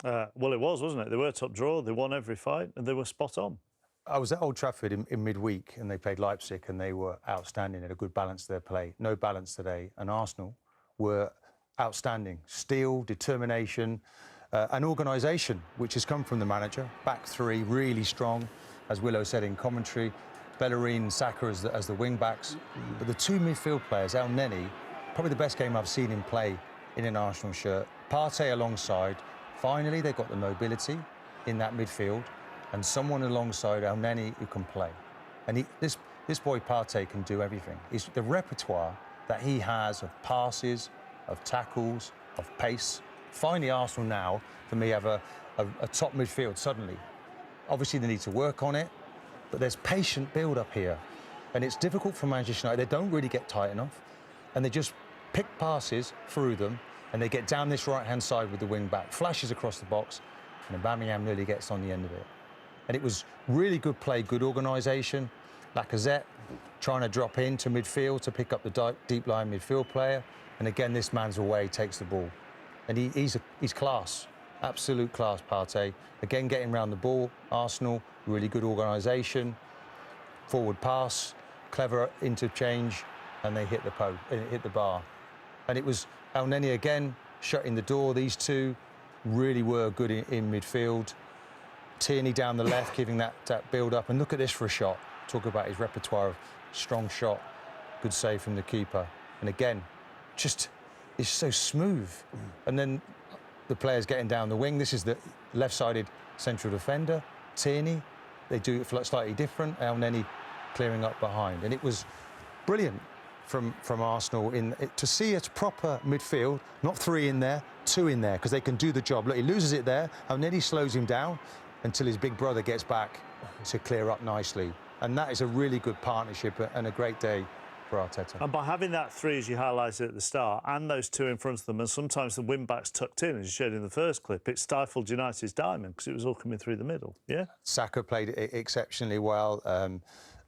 Well, it was, wasn't it? They were top draw, they won every fight, and they were spot on. I was at Old Trafford in midweek and they played Leipzig and they were outstanding, had a good balance to their play. No balance today. And Arsenal were outstanding. Steel, determination, and organisation, which has come from the manager. Back three, really strong, as Willow said in commentary. Bellerin, Saka as the wing-backs. But the two midfield players, El Neni, probably the best game I've seen him play in an Arsenal shirt. Partey alongside. Finally, they've got the mobility in that midfield and someone alongside El Neni who can play. And this boy Partey can do everything. The repertoire that he has of passes, of tackles, of pace. Finally, Arsenal now, for me, have a top midfield suddenly. Obviously, they need to work on it, but there's patient build-up here. And it's difficult for Manchester United. They don't really get tight enough, and they just pick passes through them, and they get down this right-hand side with the wing-back, flashes across the box, and Aubameyang nearly gets on the end of it. And it was really good play, good organisation. Lacazette trying to drop into midfield to pick up the deep line midfield player. And again, this man's away, takes the ball. And he's class, absolute class, Partey. Again, getting round the ball, Arsenal, really good organisation. Forward pass, clever interchange, and they hit the bar. And it was El Neni again, shutting the door. These two really were good in midfield. Tierney down the left, giving that build-up. And look at this for a shot. Talk about his repertoire of strong shot, good save from the keeper. And again, just, it's so smooth. And then the players getting down the wing. This is the left-sided central defender, Tierney. They do it slightly different. El Neni clearing up behind. And it was brilliant from Arsenal to see a proper midfield, not three in there, two in there, because they can do the job. Look, he loses it there. El Neni slows him down until his big brother gets back to clear up nicely. And that is a really good partnership and a great day for Arteta. And by having that three, as you highlighted at the start, and those two in front of them, and sometimes the wing-backs tucked in, as you showed in the first clip, it stifled United's diamond because it was all coming through the middle, yeah? Saka played it exceptionally well.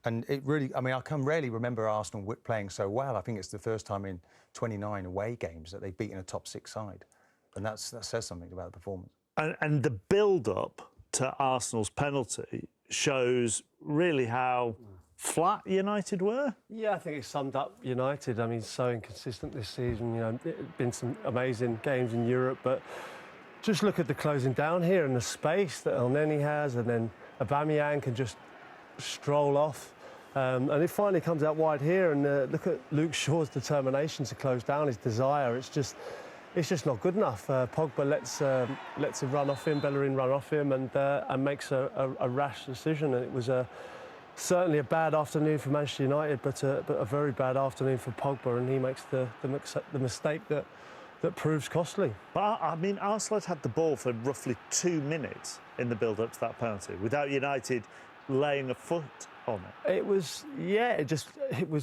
And it really, I mean, I can rarely remember Arsenal playing so well. I think it's the first time in 29 away games that they've beaten a top-6 side. And that says something about the performance. And the build-up to Arsenal's penalty shows really how flat United were. Yeah, I think it summed up United. I mean, so inconsistent this season. You know, it's been some amazing games in Europe, but just look at the closing down here and the space that El Neni has, and then Aubameyang can just stroll off. And it finally comes out wide here, and look at Luke Shaw's determination to close down, his desire. It's just not good enough. Pogba lets him run off him, Bellerin run off him, and makes a rash decision. And it was certainly a bad afternoon for Manchester United, but a very bad afternoon for Pogba, and he makes the mistake that proves costly. But, I mean, Arsenal had the ball for roughly 2 minutes in the build-up to that penalty without United laying a foot on it. It was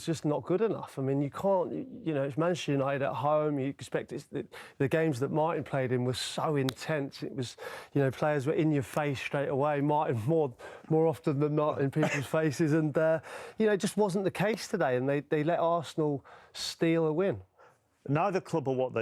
just not good enough. I mean, you can't, it's Manchester United at home. You expect the games that Martin played in were so intense. It was, players were in your face straight away. Martin more often than not in people's faces, and it just wasn't the case today. And they let Arsenal steal a win. Neither club are what they